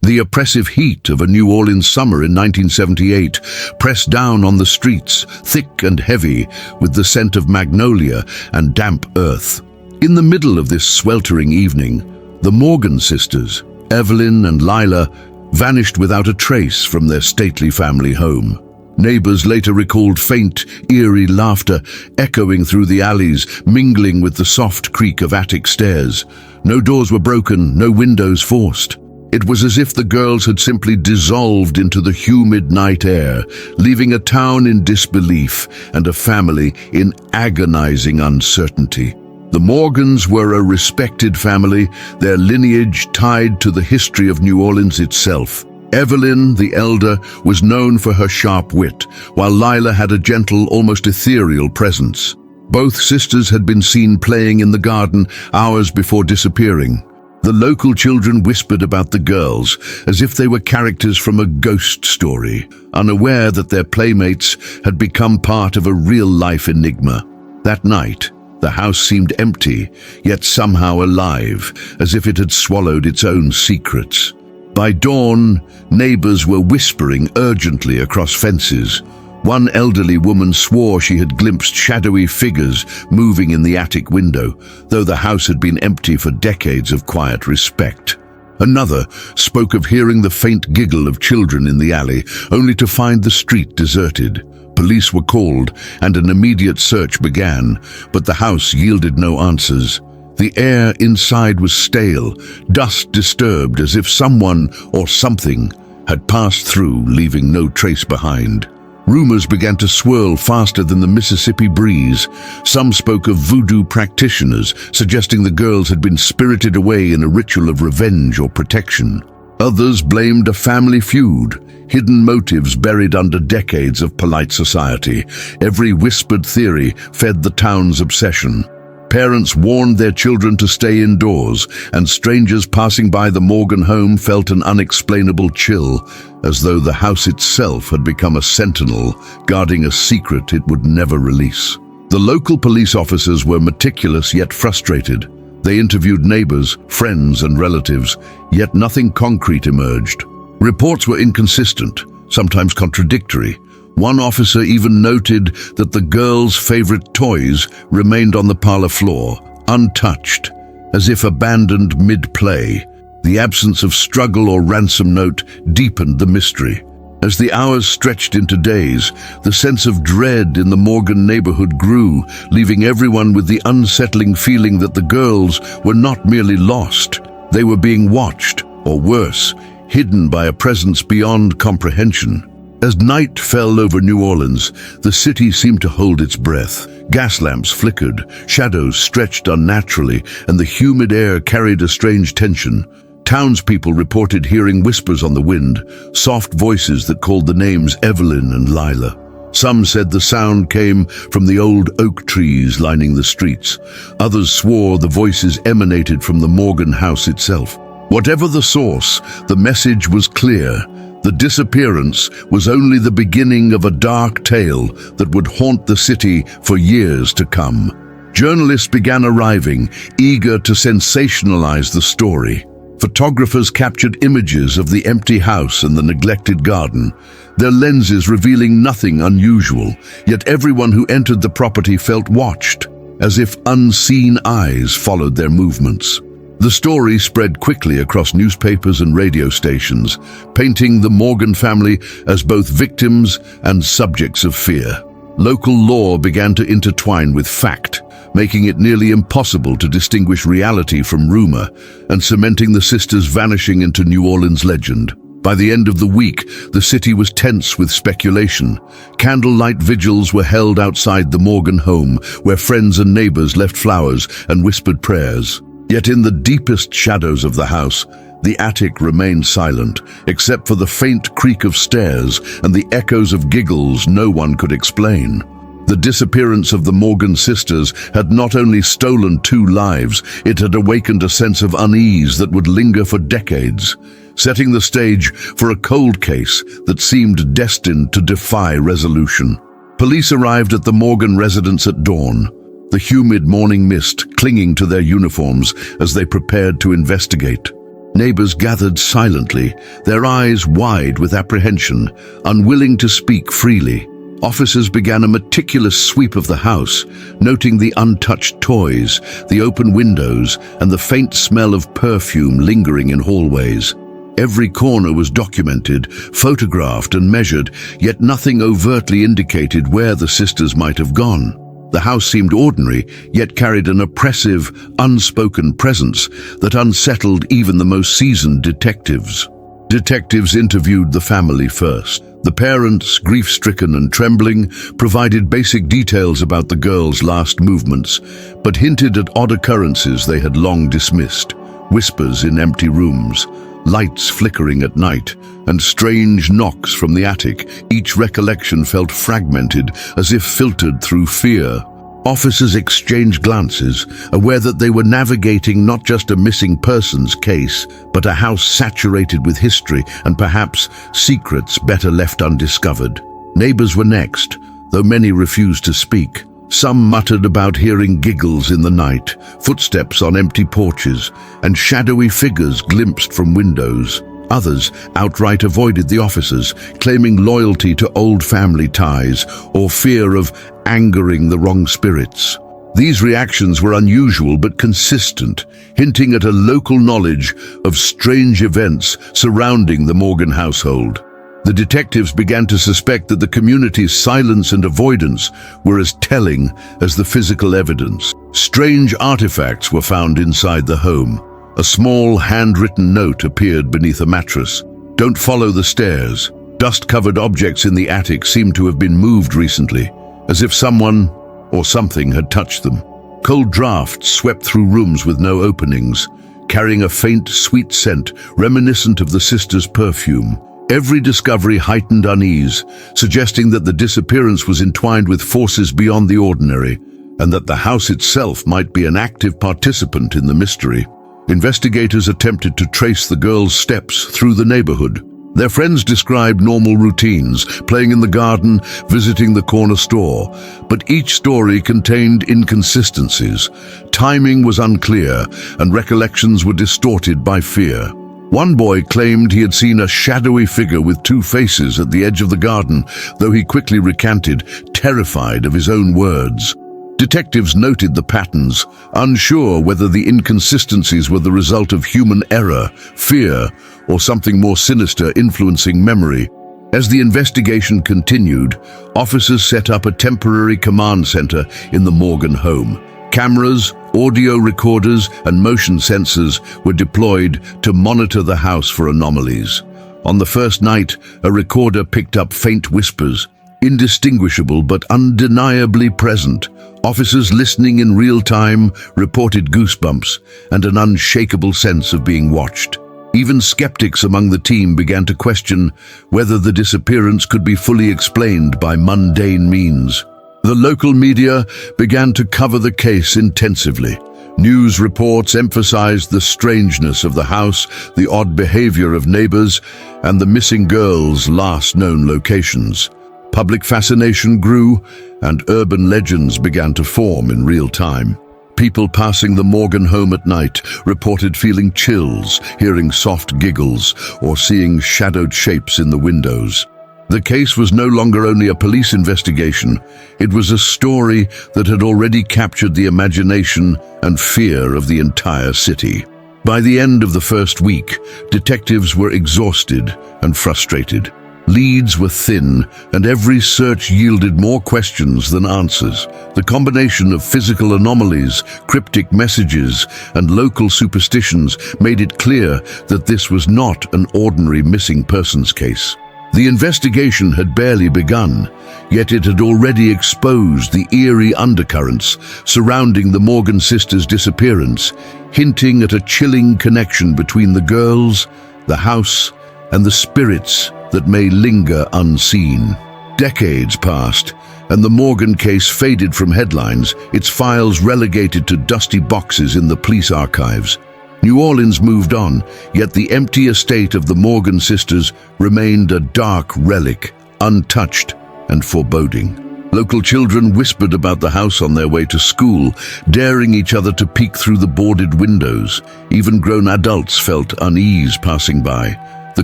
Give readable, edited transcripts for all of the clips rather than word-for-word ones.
The oppressive heat of a New Orleans summer in 1978 pressed down on the streets, thick and heavy, with the scent of magnolia and damp earth. In the middle of this sweltering evening, the Morgan sisters, Evelyn and Lila, vanished without a trace from their stately family home. Neighbors later recalled faint, eerie laughter echoing through the alleys, mingling with the soft creak of attic stairs. No doors were broken, no windows forced. It was as if the girls had simply dissolved into the humid night air, leaving a town in disbelief and a family in agonizing uncertainty. The Morgans were a respected family, their lineage tied to the history of New Orleans itself. Evelyn, the elder, was known for her sharp wit, while Lila had a gentle, almost ethereal presence. Both sisters had been seen playing in the garden hours before disappearing. The local children whispered about the girls as if they were characters from a ghost story, unaware that their playmates had become part of a real-life enigma. That night, the house seemed empty, yet somehow alive, as if it had swallowed its own secrets. By dawn, neighbors were whispering urgently across fences. One elderly woman swore she had glimpsed shadowy figures moving in the attic window, though the house had been empty for decades of quiet respect. Another spoke of hearing the faint giggle of children in the alley, only to find the street deserted. Police were called, and an immediate search began, but the house yielded no answers. The air inside was stale, dust disturbed as if someone or something had passed through, leaving no trace behind. Rumors began to swirl faster than the Mississippi breeze. Some spoke of voodoo practitioners, suggesting the girls had been spirited away in a ritual of revenge or protection. Others blamed a family feud, hidden motives buried under decades of polite society. Every whispered theory fed the town's obsession. Parents warned their children to stay indoors, and strangers passing by the Morgan home felt an unexplainable chill, as though the house itself had become a sentinel, guarding a secret it would never release. The local police officers were meticulous yet frustrated. They interviewed neighbors, friends, and relatives, yet nothing concrete emerged. Reports were inconsistent, sometimes contradictory. One officer even noted that the girls' favorite toys remained on the parlor floor, untouched, as if abandoned mid-play. The absence of struggle or ransom note deepened the mystery. As the hours stretched into days, the sense of dread in the Morgan neighborhood grew, leaving everyone with the unsettling feeling that the girls were not merely lost. They were being watched, or worse, hidden by a presence beyond comprehension. As night fell over New Orleans, the city seemed to hold its breath. Gas lamps flickered, shadows stretched unnaturally, and the humid air carried a strange tension. Townspeople reported hearing whispers on the wind, soft voices that called the names Evelyn and Lila. Some said the sound came from the old oak trees lining the streets. Others swore the voices emanated from the Morgan house itself. Whatever the source, the message was clear. The disappearance was only the beginning of a dark tale that would haunt the city for years to come. Journalists began arriving, eager to sensationalize the story. Photographers captured images of the empty house and the neglected garden, their lenses revealing nothing unusual, yet everyone who entered the property felt watched, as if unseen eyes followed their movements. The story spread quickly across newspapers and radio stations, painting the Morgan family as both victims and subjects of fear. Local law began to intertwine with fact, making it nearly impossible to distinguish reality from rumor, and cementing the sisters' vanishing into New Orleans legend. By the end of the week, the city was tense with speculation. Candlelight vigils were held outside the Morgan home, where friends and neighbors left flowers and whispered prayers. Yet in the deepest shadows of the house, the attic remained silent, except for the faint creak of stairs and the echoes of giggles no one could explain. The disappearance of the Morgan sisters had not only stolen 2 lives, it had awakened a sense of unease that would linger for decades, setting the stage for a cold case that seemed destined to defy resolution. Police arrived at the Morgan residence at dawn, the humid morning mist clinging to their uniforms as they prepared to investigate. Neighbors gathered silently, their eyes wide with apprehension, unwilling to speak freely. Officers began a meticulous sweep of the house, noting the untouched toys, the open windows, and the faint smell of perfume lingering in hallways. Every corner was documented, photographed and measured, yet nothing overtly indicated where the sisters might have gone. The house seemed ordinary, yet carried an oppressive, unspoken presence that unsettled even the most seasoned detectives. Detectives interviewed the family first. The parents, grief-stricken and trembling, provided basic details about the girls' last movements, but hinted at odd occurrences they had long dismissed. Whispers in empty rooms, lights flickering at night, and strange knocks from the attic. Each recollection felt fragmented, as if filtered through fear. Officers exchanged glances, aware that they were navigating not just a missing persons case, but a house saturated with history and perhaps secrets better left undiscovered. Neighbors were next, though many refused to speak. Some muttered about hearing giggles in the night, footsteps on empty porches, and shadowy figures glimpsed from windows. Others outright avoided the officers, claiming loyalty to old family ties or fear of angering the wrong spirits. These reactions were unusual but consistent, hinting at a local knowledge of strange events surrounding the Morgan household. The detectives began to suspect that the community's silence and avoidance were as telling as the physical evidence. Strange artifacts were found inside the home. A small handwritten note appeared beneath a mattress. "Don't follow the stairs." Dust-covered objects in the attic seemed to have been moved recently, as if someone or something had touched them. Cold drafts swept through rooms with no openings, carrying a faint, sweet scent reminiscent of the sisters' perfume. Every discovery heightened unease, suggesting that the disappearance was entwined with forces beyond the ordinary, and that the house itself might be an active participant in the mystery. Investigators attempted to trace the girls' steps through the neighborhood. Their friends described normal routines, playing in the garden, visiting the corner store, but each story contained inconsistencies. Timing was unclear, and recollections were distorted by fear. One boy claimed he had seen a shadowy figure with two faces at the edge of the garden, though he quickly recanted, terrified of his own words. Detectives noted the patterns, unsure whether the inconsistencies were the result of human error, fear, or something more sinister influencing memory. As the investigation continued, officers set up a temporary command center in the Morgan home. Cameras, audio recorders, and motion sensors were deployed to monitor the house for anomalies. On the first night, a recorder picked up faint whispers, indistinguishable but undeniably present. Officers listening in real time reported goosebumps and an unshakable sense of being watched. Even skeptics among the team began to question whether the disappearance could be fully explained by mundane means. The local media began to cover the case intensively. News reports emphasized the strangeness of the house, the odd behavior of neighbors, and the missing girls' last known locations. Public fascination grew, and urban legends began to form in real time. People passing the Morgan home at night reported feeling chills, hearing soft giggles, or seeing shadowed shapes in the windows. The case was no longer only a police investigation, it was a story that had already captured the imagination and fear of the entire city. By the end of the first week, detectives were exhausted and frustrated. Leads were thin, and every search yielded more questions than answers. The combination of physical anomalies, cryptic messages, and local superstitions made it clear that this was not an ordinary missing persons case. The investigation had barely begun, yet it had already exposed the eerie undercurrents surrounding the Morgan sisters' disappearance, hinting at a chilling connection between the girls, the house, and the spirits that may linger unseen. Decades passed, and the Morgan case faded from headlines, its files relegated to dusty boxes in the police archives. New Orleans moved on, yet the empty estate of the Morgan sisters remained a dark relic, untouched and foreboding. Local children whispered about the house on their way to school, daring each other to peek through the boarded windows. Even grown adults felt unease passing by. The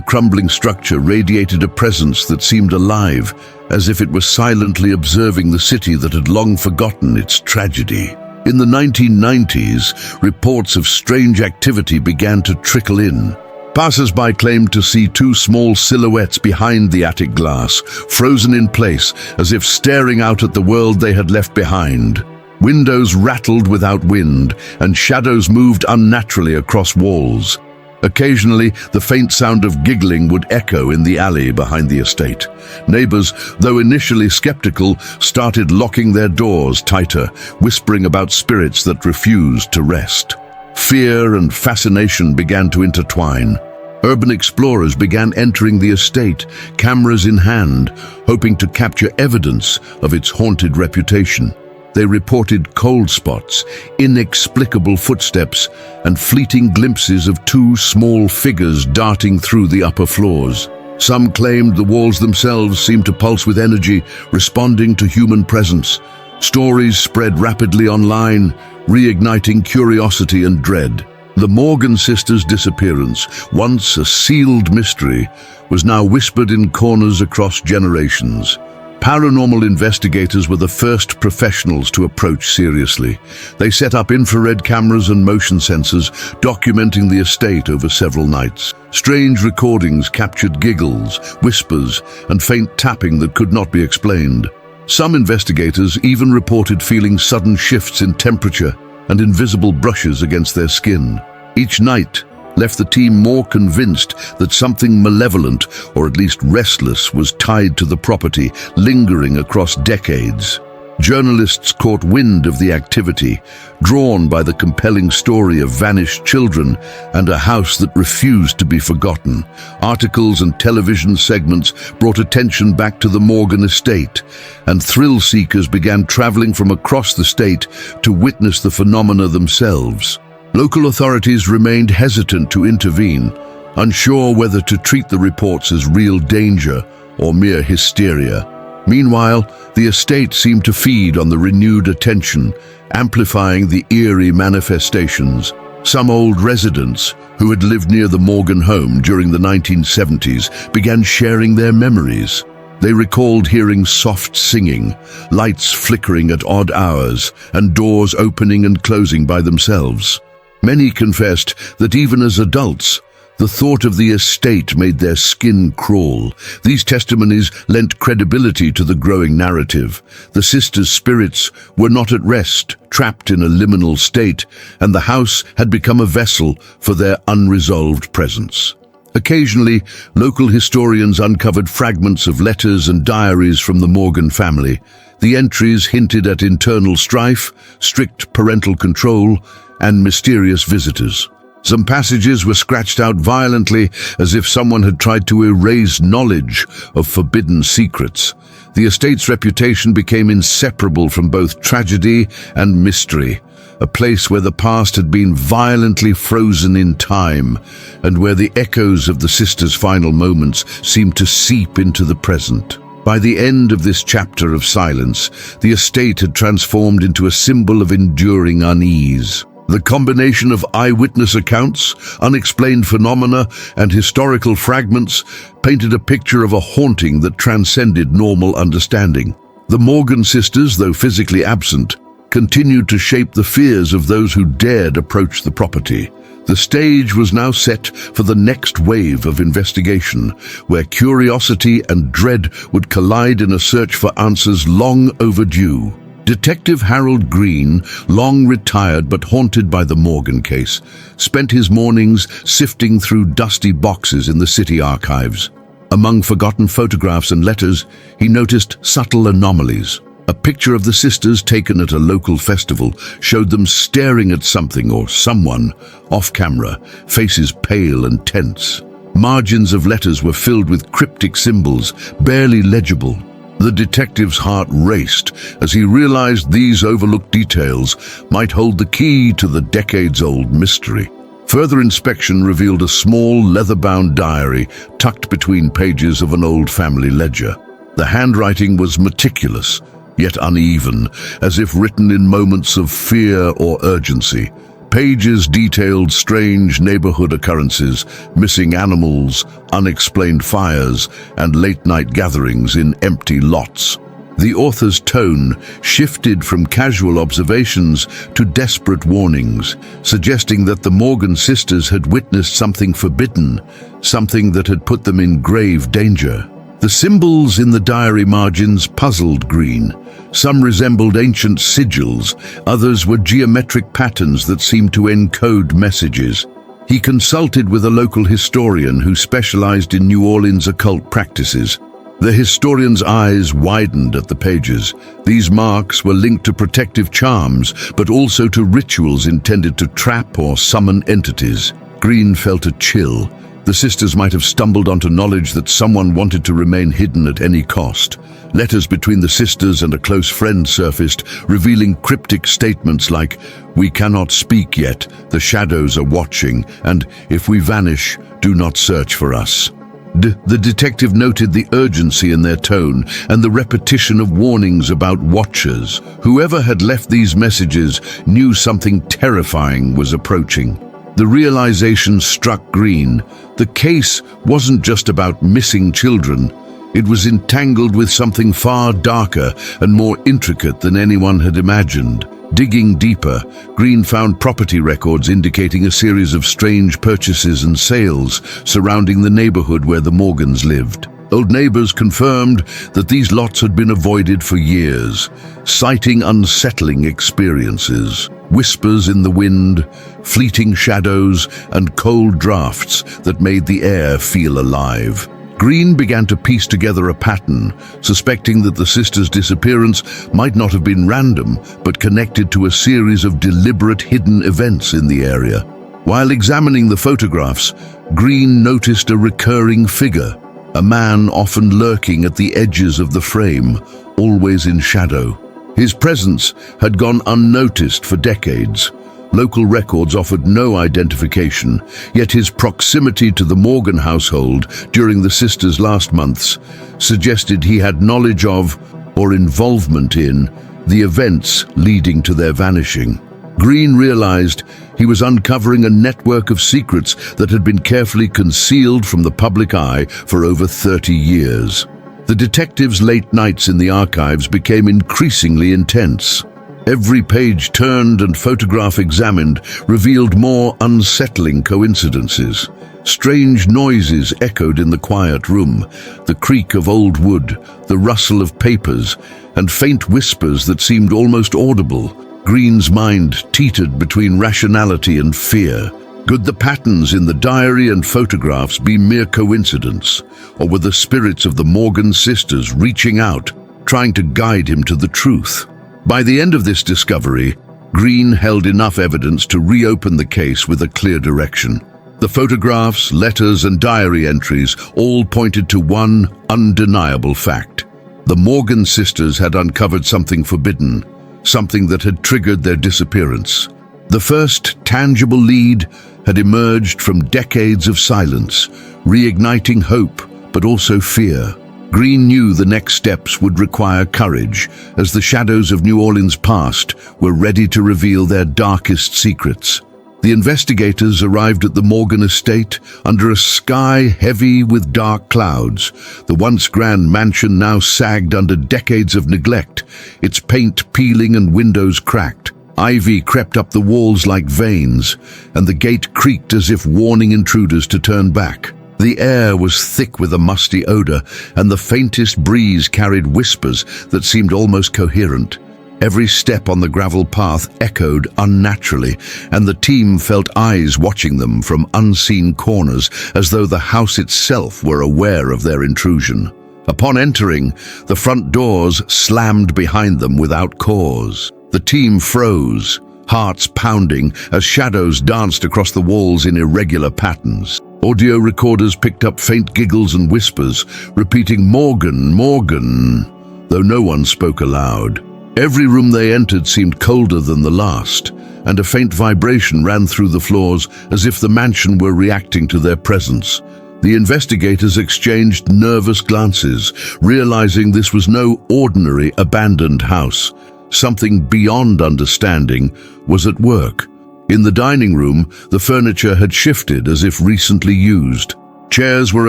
crumbling structure radiated a presence that seemed alive, as if it were silently observing the city that had long forgotten its tragedy. In the 1990s, reports of strange activity began to trickle in. Passers-by claimed to see two small silhouettes behind the attic glass, frozen in place, as if staring out at the world they had left behind. Windows rattled without wind, and shadows moved unnaturally across walls. Occasionally, the faint sound of giggling would echo in the alley behind the estate. Neighbors, though initially skeptical, started locking their doors tighter, whispering about spirits that refused to rest. Fear and fascination began to intertwine. Urban explorers began entering the estate, cameras in hand, hoping to capture evidence of its haunted reputation. They reported cold spots, inexplicable footsteps, and fleeting glimpses of two small figures darting through the upper floors. Some claimed the walls themselves seemed to pulse with energy, responding to human presence. Stories spread rapidly online, reigniting curiosity and dread. The Morgan sisters' disappearance, once a sealed mystery, was now whispered in corners across generations. Paranormal investigators were the first professionals to approach seriously. They set up infrared cameras and motion sensors, documenting the estate over several nights. Strange recordings captured giggles, whispers, and faint tapping that could not be explained. Some investigators even reported feeling sudden shifts in temperature and invisible brushes against their skin. Each night left the team more convinced that something malevolent, or at least restless, was tied to the property, lingering across decades. Journalists caught wind of the activity, drawn by the compelling story of vanished children and a house that refused to be forgotten. Articles and television segments brought attention back to the Morgan estate, and thrill seekers began traveling from across the state to witness the phenomena themselves. Local authorities remained hesitant to intervene, unsure whether to treat the reports as real danger or mere hysteria. Meanwhile, the estate seemed to feed on the renewed attention, amplifying the eerie manifestations. Some old residents, who had lived near the Morgan home during the 1970s, began sharing their memories. They recalled hearing soft singing, lights flickering at odd hours, and doors opening and closing by themselves. Many confessed that even as adults, the thought of the estate made their skin crawl. These testimonies lent credibility to the growing narrative. The sisters' spirits were not at rest, trapped in a liminal state, and the house had become a vessel for their unresolved presence. Occasionally, local historians uncovered fragments of letters and diaries from the Morgan family. The entries hinted at internal strife, strict parental control, and mysterious visitors. Some passages were scratched out violently, as if someone had tried to erase knowledge of forbidden secrets. The estate's reputation became inseparable from both tragedy and mystery, a place where the past had been violently frozen in time, and where the echoes of the sisters' final moments seemed to seep into the present. By the end of this chapter of silence, the estate had transformed into a symbol of enduring unease. The combination of eyewitness accounts, unexplained phenomena, and historical fragments painted a picture of a haunting that transcended normal understanding. The Morgan sisters, though physically absent, continued to shape the fears of those who dared approach the property. The stage was now set for the next wave of investigation, where curiosity and dread would collide in a search for answers long overdue. Detective Harold Green, long retired but haunted by the Morgan case, spent his mornings sifting through dusty boxes in the city archives. Among forgotten photographs and letters, he noticed subtle anomalies. A picture of the sisters taken at a local festival showed them staring at something or someone off camera, faces pale and tense. Margins of letters were filled with cryptic symbols, barely legible. The detective's heart raced as he realized these overlooked details might hold the key to the decades-old mystery. Further inspection revealed a small leather-bound diary tucked between pages of an old family ledger. The handwriting was meticulous, yet uneven, as if written in moments of fear or urgency. Pages detailed strange neighborhood occurrences, missing animals, unexplained fires, and late-night gatherings in empty lots. The author's tone shifted from casual observations to desperate warnings, suggesting that the Morgan sisters had witnessed something forbidden, something that had put them in grave danger. The symbols in the diary margins puzzled Green. Some resembled ancient sigils, others were geometric patterns that seemed to encode messages. He consulted with a local historian who specialized in New Orleans occult practices. The historian's eyes widened at the pages. These marks were linked to protective charms, but also to rituals intended to trap or summon entities. Green felt a chill. The sisters might have stumbled onto knowledge that someone wanted to remain hidden at any cost. Letters between the sisters and a close friend surfaced, revealing cryptic statements like, "We cannot speak yet, the shadows are watching, and if we vanish, do not search for us." The detective noted the urgency in their tone and the repetition of warnings about watchers. Whoever had left these messages knew something terrifying was approaching. The realization struck Green. The case wasn't just about missing children. It was entangled with something far darker and more intricate than anyone had imagined. Digging deeper, Green found property records indicating a series of strange purchases and sales surrounding the neighborhood where the Morgans lived. Old neighbors confirmed that these lots had been avoided for years, citing unsettling experiences. Whispers in the wind, fleeting shadows, and cold drafts that made the air feel alive. Green began to piece together a pattern, suspecting that the sisters' disappearance might not have been random, but connected to a series of deliberate hidden events in the area. While examining the photographs, Green noticed a recurring figure, a man often lurking at the edges of the frame, always in shadow. His presence had gone unnoticed for decades. Local records offered no identification, yet his proximity to the Morgan household during the sisters' last months suggested he had knowledge of, or involvement in, the events leading to their vanishing. Green realized he was uncovering a network of secrets that had been carefully concealed from the public eye for over 30 years. The detective's late nights in the archives became increasingly intense. Every page turned and photograph examined revealed more unsettling coincidences. Strange noises echoed in the quiet room, the creak of old wood, the rustle of papers, and faint whispers that seemed almost audible. Green's mind teetered between rationality and fear. Could the patterns in the diary and photographs be mere coincidence, or were the spirits of the Morgan sisters reaching out, trying to guide him to the truth? By the end of this discovery, Green held enough evidence to reopen the case with a clear direction. The photographs, letters, and diary entries all pointed to one undeniable fact. The Morgan sisters had uncovered something forbidden, something that had triggered their disappearance. The first tangible lead had emerged from decades of silence, reigniting hope, but also fear. Green knew the next steps would require courage, as the shadows of New Orleans' past were ready to reveal their darkest secrets. The investigators arrived at the Morgan estate under a sky heavy with dark clouds. The once grand mansion now sagged under decades of neglect, its paint peeling and windows cracked. Ivy crept up the walls like veins, and the gate creaked as if warning intruders to turn back. The air was thick with a musty odor, and the faintest breeze carried whispers that seemed almost coherent. Every step on the gravel path echoed unnaturally, and the team felt eyes watching them from unseen corners, as though the house itself were aware of their intrusion. Upon entering, the front doors slammed behind them without cause. The team froze, hearts pounding as shadows danced across the walls in irregular patterns. Audio recorders picked up faint giggles and whispers, repeating "Morgan, Morgan," though no one spoke aloud. Every room they entered seemed colder than the last, and a faint vibration ran through the floors as if the mansion were reacting to their presence. The investigators exchanged nervous glances, realizing this was no ordinary abandoned house. Something beyond understanding was at work. In the dining room, the furniture had shifted as if recently used. Chairs were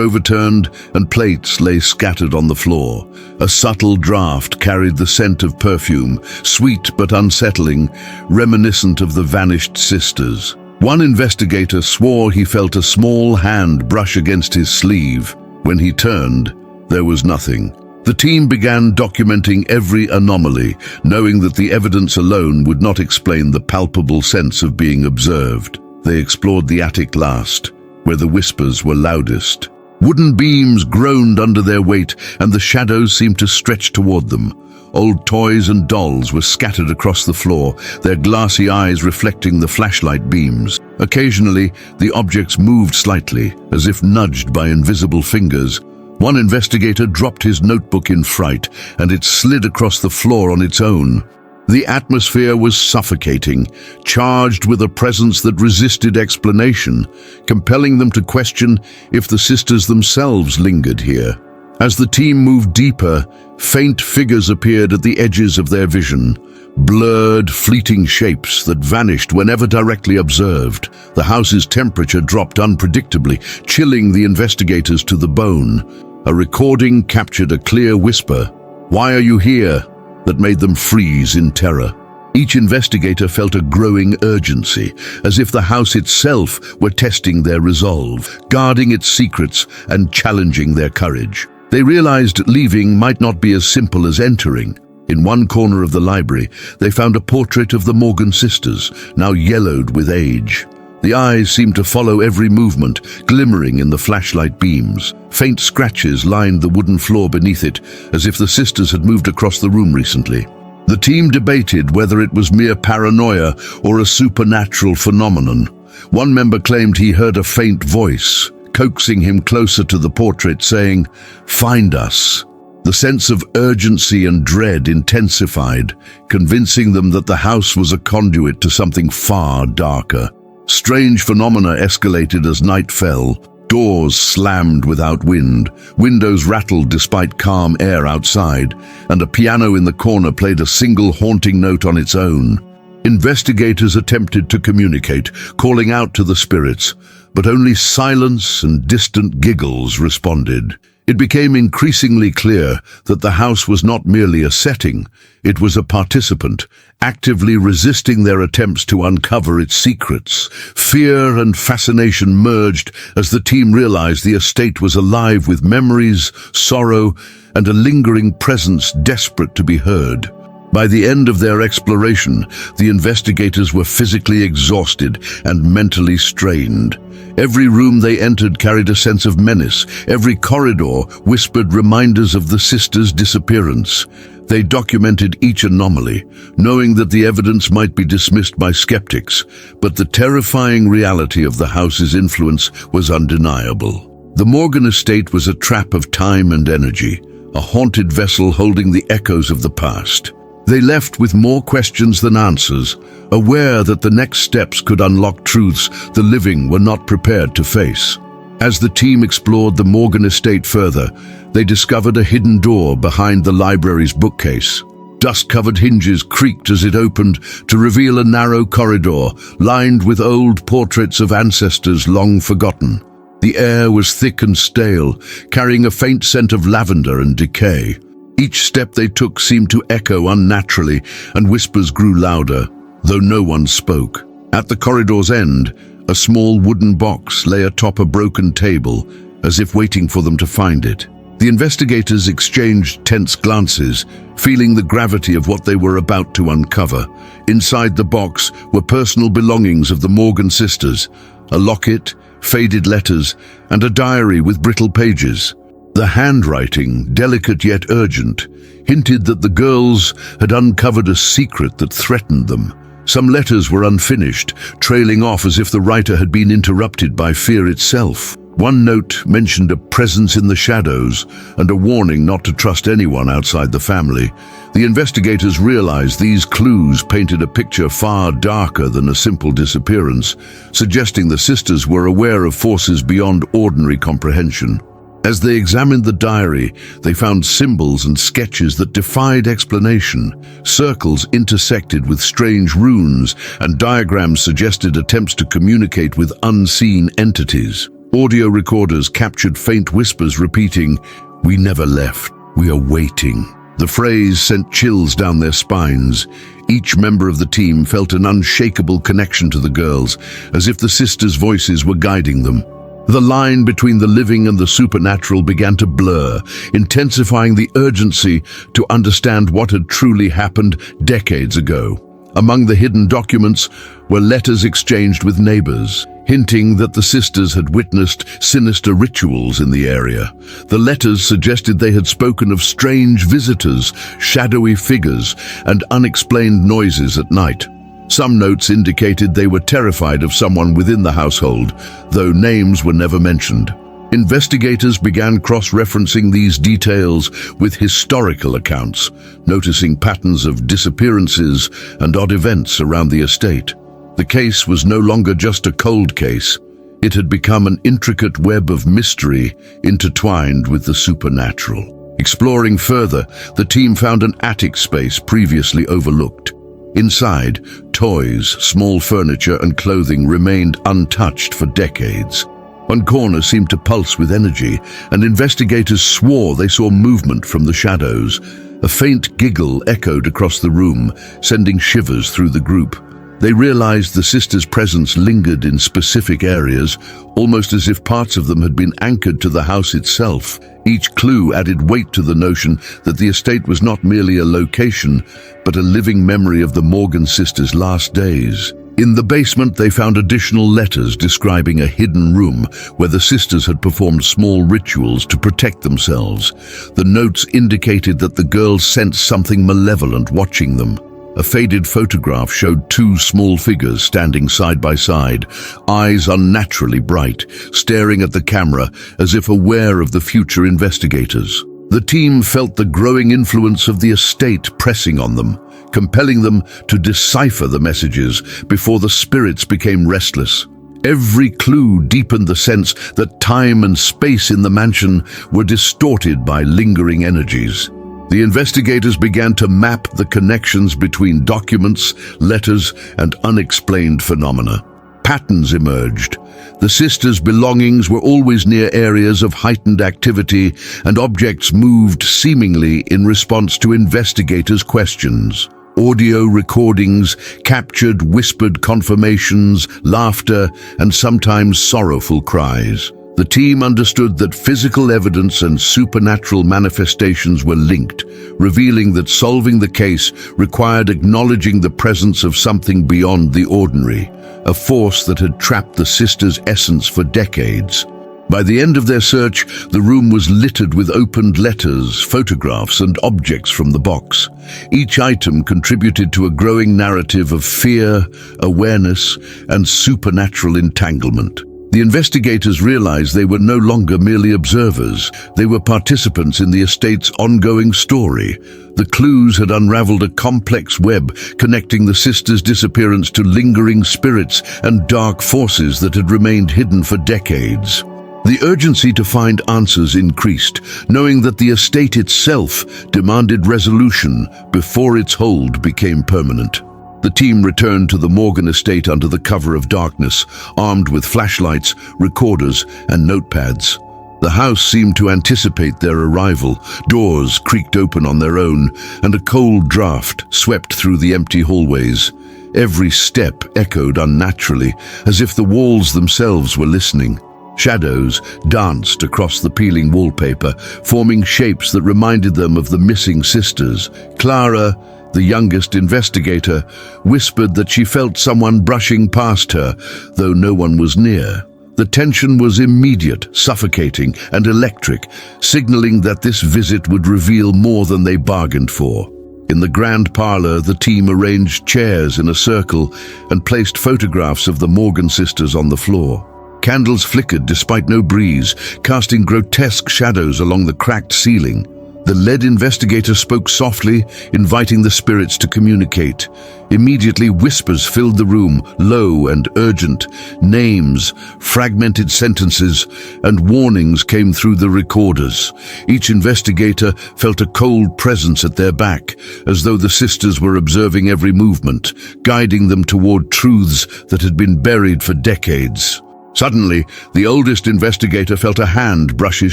overturned and plates lay scattered on the floor. A subtle draft carried the scent of perfume, sweet but unsettling, reminiscent of the vanished sisters. One investigator swore he felt a small hand brush against his sleeve. When he turned, there was nothing. The team began documenting every anomaly, knowing that the evidence alone would not explain the palpable sense of being observed. They explored the attic last, where the whispers were loudest. Wooden beams groaned under their weight, and the shadows seemed to stretch toward them. Old toys and dolls were scattered across the floor, their glassy eyes reflecting the flashlight beams. Occasionally, the objects moved slightly, as if nudged by invisible fingers. One investigator dropped his notebook in fright, and it slid across the floor on its own. The atmosphere was suffocating, charged with a presence that resisted explanation, compelling them to question if the sisters themselves lingered here. As the team moved deeper, faint figures appeared at the edges of their vision, blurred, fleeting shapes that vanished whenever directly observed. The house's temperature dropped unpredictably, chilling the investigators to the bone. A recording captured a clear whisper, "Why are you here?" that made them freeze in terror. Each investigator felt a growing urgency, as if the house itself were testing their resolve, guarding its secrets and challenging their courage. They realized leaving might not be as simple as entering. In one corner of the library, they found a portrait of the Morgan sisters, now yellowed with age. The eyes seemed to follow every movement, glimmering in the flashlight beams. Faint scratches lined the wooden floor beneath it, as if the sisters had moved across the room recently. The team debated whether it was mere paranoia or a supernatural phenomenon. One member claimed he heard a faint voice, coaxing him closer to the portrait, saying, "Find us." The sense of urgency and dread intensified, convincing them that the house was a conduit to something far darker. Strange phenomena escalated as night fell. Doors slammed without wind, windows rattled despite calm air outside, and a piano in the corner played a single haunting note on its own. Investigators attempted to communicate, calling out to the spirits, but only silence and distant giggles responded. It became increasingly clear that the house was not merely a setting, it was a participant, actively resisting their attempts to uncover its secrets. Fear and fascination merged as the team realized the estate was alive with memories, sorrow, and a lingering presence desperate to be heard. By the end of their exploration, the investigators were physically exhausted and mentally strained. Every room they entered carried a sense of menace. Every corridor whispered reminders of the sisters' disappearance. They documented each anomaly, knowing that the evidence might be dismissed by skeptics, but the terrifying reality of the house's influence was undeniable. The Morgan estate was a trap of time and energy, a haunted vessel holding the echoes of the past. They left with more questions than answers, aware that the next steps could unlock truths the living were not prepared to face. As the team explored the Morgan estate further, they discovered a hidden door behind the library's bookcase. Dust-covered hinges creaked as it opened to reveal a narrow corridor lined with old portraits of ancestors long forgotten. The air was thick and stale, carrying a faint scent of lavender and decay. Each step they took seemed to echo unnaturally, and whispers grew louder, though no one spoke. At the corridor's end, a small wooden box lay atop a broken table, as if waiting for them to find it. The investigators exchanged tense glances, feeling the gravity of what they were about to uncover. Inside the box were personal belongings of the Morgan sisters, a locket, faded letters, and a diary with brittle pages. The handwriting, delicate yet urgent, hinted that the girls had uncovered a secret that threatened them. Some letters were unfinished, trailing off as if the writer had been interrupted by fear itself. One note mentioned a presence in the shadows and a warning not to trust anyone outside the family. The investigators realized these clues painted a picture far darker than a simple disappearance, suggesting the sisters were aware of forces beyond ordinary comprehension. As they examined the diary, they found symbols and sketches that defied explanation. Circles intersected with strange runes, and diagrams suggested attempts to communicate with unseen entities. Audio recorders captured faint whispers repeating, "We never left, we are waiting." The phrase sent chills down their spines. Each member of the team felt an unshakable connection to the girls, as if the sisters' voices were guiding them. The line between the living and the supernatural began to blur, intensifying the urgency to understand what had truly happened decades ago. Among the hidden documents were letters exchanged with neighbors, hinting that the sisters had witnessed sinister rituals in the area. The letters suggested they had spoken of strange visitors, shadowy figures, and unexplained noises at night. Some notes indicated they were terrified of someone within the household, though names were never mentioned. Investigators began cross-referencing these details with historical accounts, noticing patterns of disappearances and odd events around the estate. The case was no longer just a cold case. It had become an intricate web of mystery intertwined with the supernatural. Exploring further, the team found an attic space previously overlooked. Inside, toys, small furniture, and clothing remained untouched for decades. One corner seemed to pulse with energy, and investigators swore they saw movement from the shadows. A faint giggle echoed across the room, sending shivers through the group. They realized the sisters' presence lingered in specific areas, almost as if parts of them had been anchored to the house itself. Each clue added weight to the notion that the estate was not merely a location, but a living memory of the Morgan sisters' last days. In the basement, they found additional letters describing a hidden room where the sisters had performed small rituals to protect themselves. The notes indicated that the girls sensed something malevolent watching them. A faded photograph showed two small figures standing side by side, eyes unnaturally bright, staring at the camera as if aware of the future investigators. The team felt the growing influence of the estate pressing on them, compelling them to decipher the messages before the spirits became restless. Every clue deepened the sense that time and space in the mansion were distorted by lingering energies. The investigators began to map the connections between documents, letters, and unexplained phenomena. Patterns emerged. The sisters' belongings were always near areas of heightened activity, and objects moved seemingly in response to investigators' questions. Audio recordings captured whispered confirmations, laughter, and sometimes sorrowful cries. The team understood that physical evidence and supernatural manifestations were linked, revealing that solving the case required acknowledging the presence of something beyond the ordinary, a force that had trapped the sisters' essence for decades. By the end of their search, the room was littered with opened letters, photographs, and objects from the box. Each item contributed to a growing narrative of fear, awareness, and supernatural entanglement. The investigators realized they were no longer merely observers. They were participants in the estate's ongoing story. The clues had unraveled a complex web connecting the sisters' disappearance to lingering spirits and dark forces that had remained hidden for decades. The urgency to find answers increased, knowing that the estate itself demanded resolution before its hold became permanent. The team returned to the Morgan estate under the cover of darkness, armed with flashlights, recorders, and notepads. The house seemed to anticipate their arrival. Doors creaked open on their own, and a cold draft swept through the empty hallways. Every step echoed unnaturally, as if the walls themselves were listening. Shadows danced across the peeling wallpaper, forming shapes that reminded them of the missing sisters. Clara, the youngest investigator, whispered that she felt someone brushing past her, though no one was near. The tension was immediate, suffocating, and electric, signaling that this visit would reveal more than they bargained for. In the grand parlor, the team arranged chairs in a circle and placed photographs of the Morgan sisters on the floor. Candles flickered despite no breeze, casting grotesque shadows along the cracked ceiling. The lead investigator spoke softly, inviting the spirits to communicate. Immediately, whispers filled the room, low and urgent. Names, fragmented sentences, and warnings came through the recorders. Each investigator felt a cold presence at their back, as though the sisters were observing every movement, guiding them toward truths that had been buried for decades. Suddenly, the oldest investigator felt a hand brush his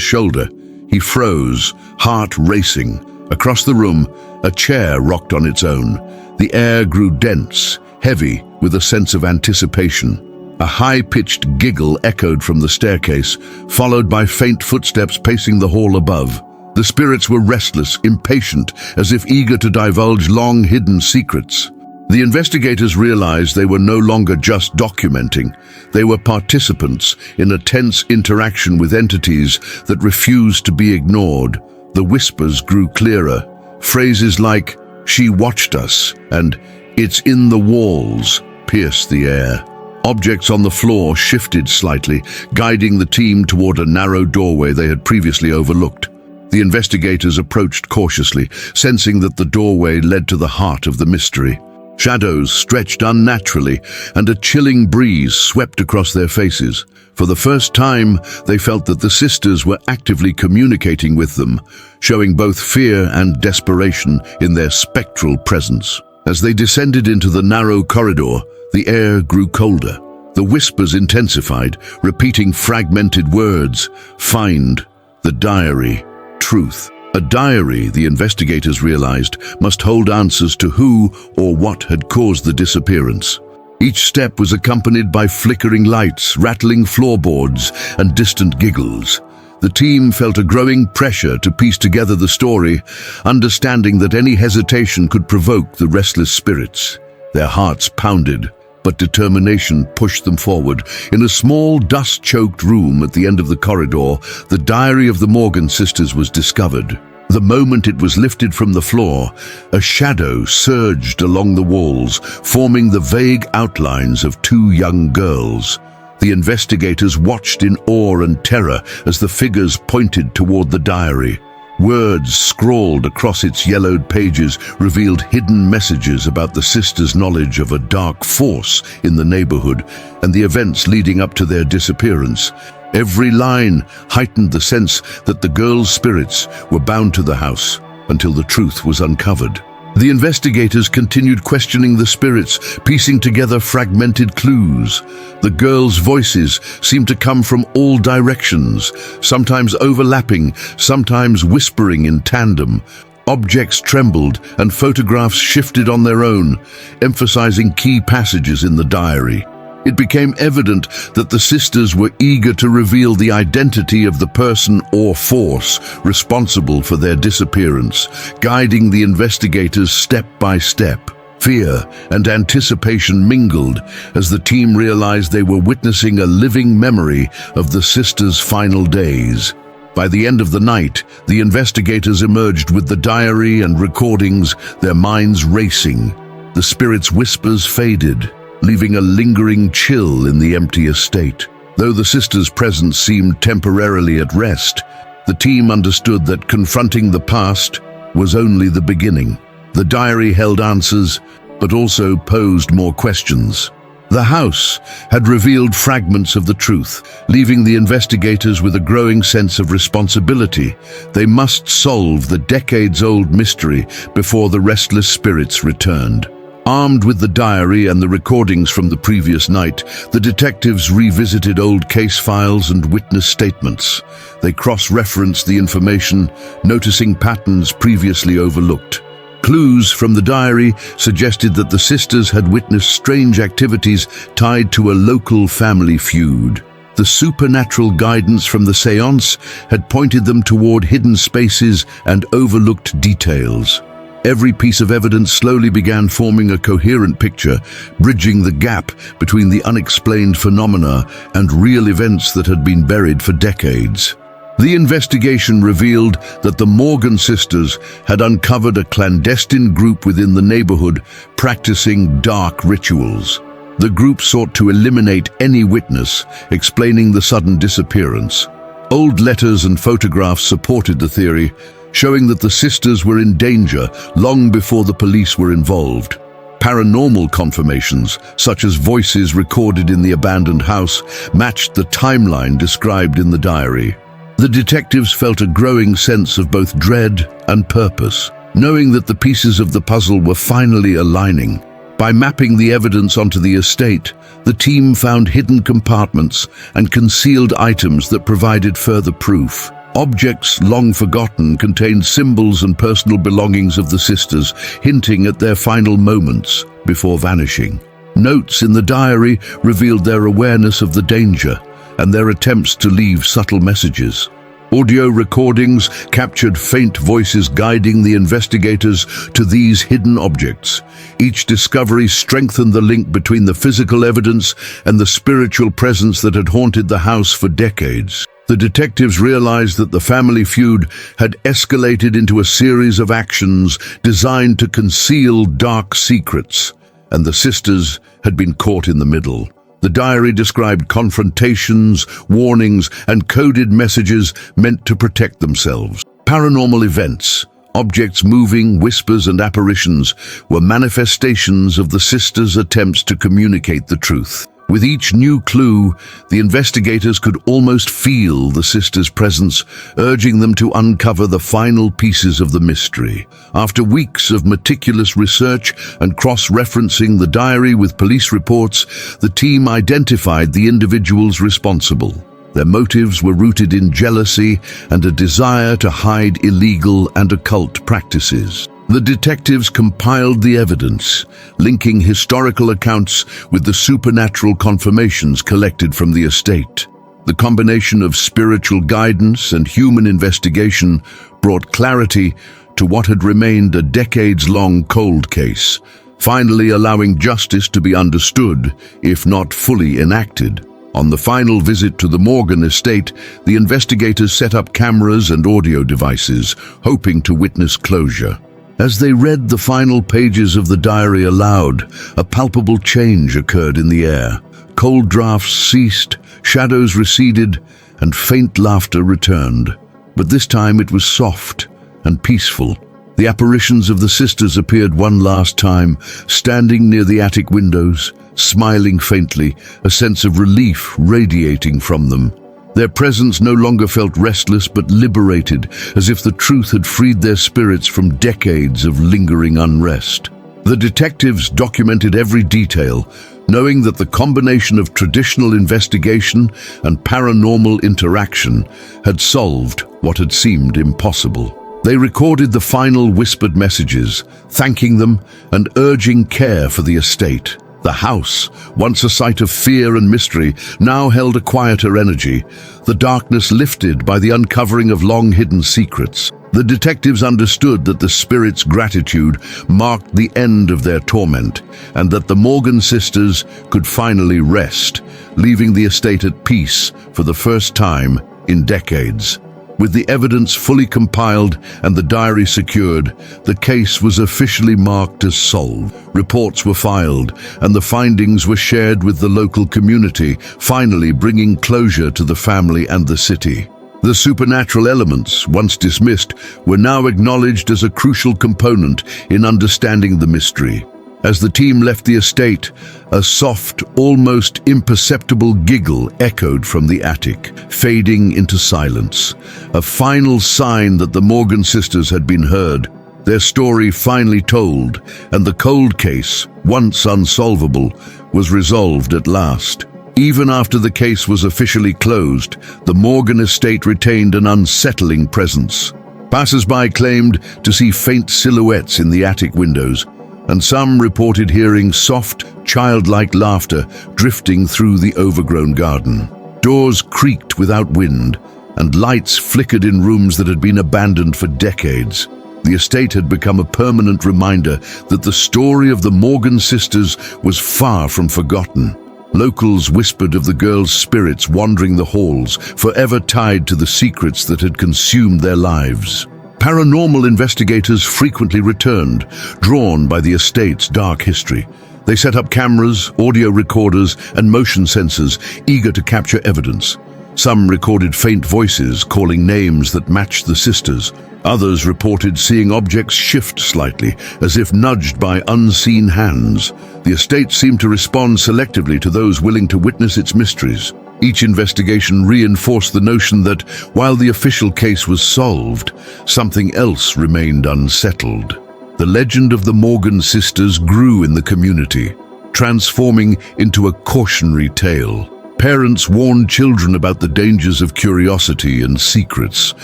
shoulder. He froze, heart racing. Across the room, a chair rocked on its own. The air grew dense, heavy, with a sense of anticipation. A high-pitched giggle echoed from the staircase, followed by faint footsteps pacing the hall above. The spirits were restless, impatient, as if eager to divulge long-hidden secrets. The investigators realized they were no longer just documenting. They were participants in a tense interaction with entities that refused to be ignored. The whispers grew clearer. Phrases like, "She watched us," and "It's in the walls," pierced the air. Objects on the floor shifted slightly, guiding the team toward a narrow doorway they had previously overlooked. The investigators approached cautiously, sensing that the doorway led to the heart of the mystery. Shadows stretched unnaturally, and a chilling breeze swept across their faces. For the first time, they felt that the sisters were actively communicating with them, showing both fear and desperation in their spectral presence. As they descended into the narrow corridor, the air grew colder. The whispers intensified, repeating fragmented words: "Find the diary, truth." A diary, the investigators realized, must hold answers to who or what had caused the disappearance. Each step was accompanied by flickering lights, rattling floorboards, and distant giggles. The team felt a growing pressure to piece together the story, understanding that any hesitation could provoke the restless spirits. Their hearts pounded, but determination pushed them forward. In a small, dust-choked room at the end of the corridor, the diary of the Morgan sisters was discovered. The moment it was lifted from the floor, a shadow surged along the walls, forming the vague outlines of two young girls. The investigators watched in awe and terror as the figures pointed toward the diary. Words scrawled across its yellowed pages revealed hidden messages about the sisters' knowledge of a dark force in the neighborhood and the events leading up to their disappearance. Every line heightened the sense that the girls' spirits were bound to the house until the truth was uncovered. The investigators continued questioning the spirits, piecing together fragmented clues. The girls' voices seemed to come from all directions, sometimes overlapping, sometimes whispering in tandem. Objects trembled and photographs shifted on their own, emphasizing key passages in the diary. It became evident that the sisters were eager to reveal the identity of the person or force responsible for their disappearance, guiding the investigators step by step. Fear and anticipation mingled as the team realized they were witnessing a living memory of the sisters' final days. By the end of the night, the investigators emerged with the diary and recordings, their minds racing. The spirits' whispers faded, leaving a lingering chill in the empty estate. Though the sisters' presence seemed temporarily at rest, the team understood that confronting the past was only the beginning. The diary held answers, but also posed more questions. The house had revealed fragments of the truth, leaving the investigators with a growing sense of responsibility. They must solve the decades-old mystery before the restless spirits returned. Armed with the diary and the recordings from the previous night, the detectives revisited old case files and witness statements. They cross-referenced the information, noticing patterns previously overlooked. Clues from the diary suggested that the sisters had witnessed strange activities tied to a local family feud. The supernatural guidance from the séance had pointed them toward hidden spaces and overlooked details. Every piece of evidence slowly began forming a coherent picture, bridging the gap between the unexplained phenomena and real events that had been buried for decades. The investigation revealed that the Morgan sisters had uncovered a clandestine group within the neighborhood practicing dark rituals. The group sought to eliminate any witness, explaining the sudden disappearance. Old letters and photographs supported the theory, showing that the sisters were in danger long before the police were involved. Paranormal confirmations, such as voices recorded in the abandoned house, matched the timeline described in the diary. The detectives felt a growing sense of both dread and purpose, knowing that the pieces of the puzzle were finally aligning. By mapping the evidence onto the estate, the team found hidden compartments and concealed items that provided further proof. Objects long forgotten contained symbols and personal belongings of the sisters, hinting at their final moments before vanishing. Notes in the diary revealed their awareness of the danger and their attempts to leave subtle messages. Audio recordings captured faint voices guiding the investigators to these hidden objects. Each discovery strengthened the link between the physical evidence and the spiritual presence that had haunted the house for decades. The detectives realized that the family feud had escalated into a series of actions designed to conceal dark secrets, and the sisters had been caught in the middle. The diary described confrontations, warnings, and coded messages meant to protect themselves. Paranormal events, objects moving, whispers, and apparitions were manifestations of the sisters' attempts to communicate the truth. With each new clue, the investigators could almost feel the sisters' presence, urging them to uncover the final pieces of the mystery. After weeks of meticulous research and cross-referencing the diary with police reports, the team identified the individuals responsible. Their motives were rooted in jealousy and a desire to hide illegal and occult practices. The detectives compiled the evidence, linking historical accounts with the supernatural confirmations collected from the estate. The combination of spiritual guidance and human investigation brought clarity to what had remained a decades-long cold case, finally allowing justice to be understood, if not fully enacted. On the final visit to the Morgan estate, the investigators set up cameras and audio devices, hoping to witness closure. As they read the final pages of the diary aloud, a palpable change occurred in the air. Cold drafts ceased, shadows receded, and faint laughter returned. But this time it was soft and peaceful. The apparitions of the sisters appeared one last time, standing near the attic windows, smiling faintly, a sense of relief radiating from them. Their presence no longer felt restless but liberated, as if the truth had freed their spirits from decades of lingering unrest. The detectives documented every detail, knowing that the combination of traditional investigation and paranormal interaction had solved what had seemed impossible. They recorded the final whispered messages, thanking them and urging care for the estate. The house, once a site of fear and mystery, now held a quieter energy, the darkness lifted by the uncovering of long-hidden secrets. The detectives understood that the spirit's gratitude marked the end of their torment, and that the Morgan sisters could finally rest, leaving the estate at peace for the first time in decades. With the evidence fully compiled and the diary secured, the case was officially marked as solved. Reports were filed, and the findings were shared with the local community, finally bringing closure to the family and the city. The supernatural elements, once dismissed, were now acknowledged as a crucial component in understanding the mystery. As the team left the estate, a soft, almost imperceptible giggle echoed from the attic, fading into silence, a final sign that the Morgan sisters had been heard, their story finally told, and the cold case, once unsolvable, was resolved at last. Even after the case was officially closed, the Morgan estate retained an unsettling presence. Passers-by claimed to see faint silhouettes in the attic windows, and some reported hearing soft, childlike laughter drifting through the overgrown garden. Doors creaked without wind, and lights flickered in rooms that had been abandoned for decades. The estate had become a permanent reminder that the story of the Morgan sisters was far from forgotten. Locals whispered of the girls' spirits wandering the halls, forever tied to the secrets that had consumed their lives. Paranormal investigators frequently returned, drawn by the estate's dark history. They set up cameras, audio recorders, and motion sensors, eager to capture evidence. Some recorded faint voices calling names that matched the sisters. Others reported seeing objects shift slightly, as if nudged by unseen hands. The estate seemed to respond selectively to those willing to witness its mysteries. Each investigation reinforced the notion that, while the official case was solved, something else remained unsettled. The legend of the Morgan sisters grew in the community, transforming into a cautionary tale. Parents warned children about the dangers of curiosity and secrets.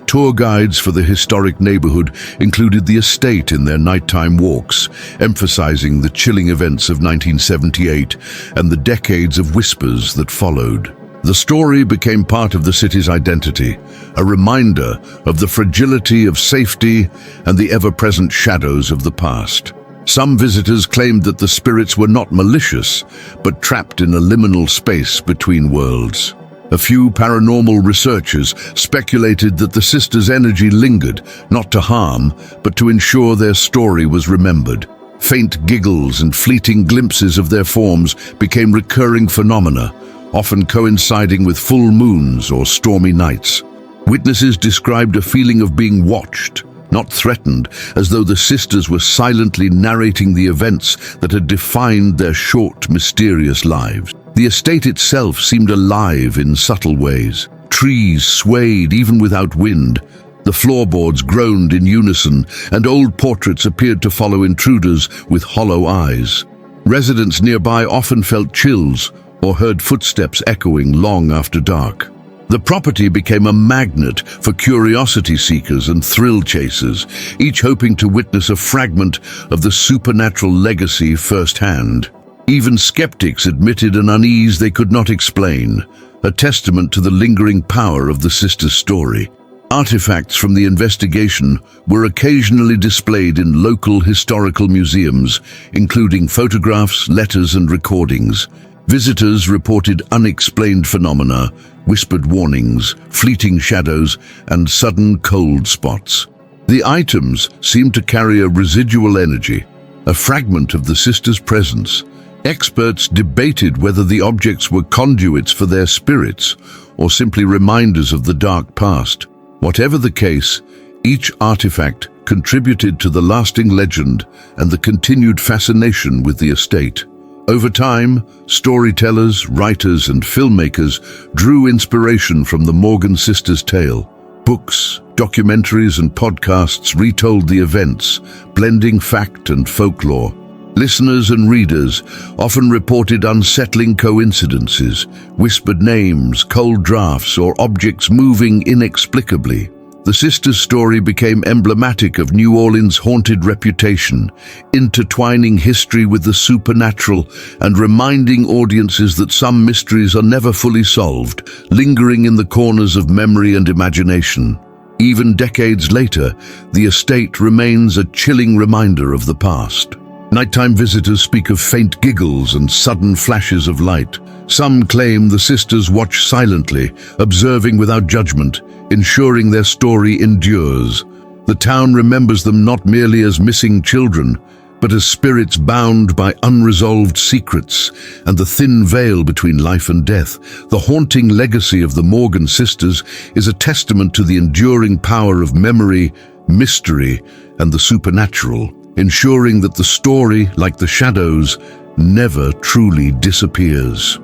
Tour guides for the historic neighborhood included the estate in their nighttime walks, emphasizing the chilling events of 1978 and the decades of whispers that followed. The story became part of the city's identity, a reminder of the fragility of safety and the ever-present shadows of the past. Some visitors claimed that the spirits were not malicious, but trapped in a liminal space between worlds. A few paranormal researchers speculated that the sisters' energy lingered, not to harm, but to ensure their story was remembered. Faint giggles and fleeting glimpses of their forms became recurring phenomena, often coinciding with full moons or stormy nights. Witnesses described a feeling of being watched, not threatened, as though the sisters were silently narrating the events that had defined their short, mysterious lives. The estate itself seemed alive in subtle ways. Trees swayed even without wind. The floorboards groaned in unison, and old portraits appeared to follow intruders with hollow eyes. Residents nearby often felt chills or heard footsteps echoing long after dark. The property became a magnet for curiosity seekers and thrill chasers, each hoping to witness a fragment of the supernatural legacy firsthand. Even skeptics admitted an unease they could not explain, a testament to the lingering power of the sisters' story. Artifacts from the investigation were occasionally displayed in local historical museums, including photographs, letters, and recordings. Visitors reported unexplained phenomena, whispered warnings, fleeting shadows, and sudden cold spots. The items seemed to carry a residual energy, a fragment of the sisters' presence. Experts debated whether the objects were conduits for their spirits or simply reminders of the dark past. Whatever the case, each artifact contributed to the lasting legend and the continued fascination with the estate. Over time, storytellers, writers, and filmmakers drew inspiration from the Morgan sisters' tale. Books, documentaries, and podcasts retold the events, blending fact and folklore. Listeners and readers often reported unsettling coincidences, whispered names, cold drafts, or objects moving inexplicably. The sisters' story became emblematic of New Orleans' haunted reputation, intertwining history with the supernatural and reminding audiences that some mysteries are never fully solved, lingering in the corners of memory and imagination. Even decades later, the estate remains a chilling reminder of the past. Nighttime visitors speak of faint giggles and sudden flashes of light. Some claim the sisters watch silently, observing without judgment, ensuring their story endures. The town remembers them not merely as missing children, but as spirits bound by unresolved secrets and the thin veil between life and death. The haunting legacy of the Morgan sisters is a testament to the enduring power of memory, mystery, and the supernatural, ensuring that the story, like the shadows, never truly disappears.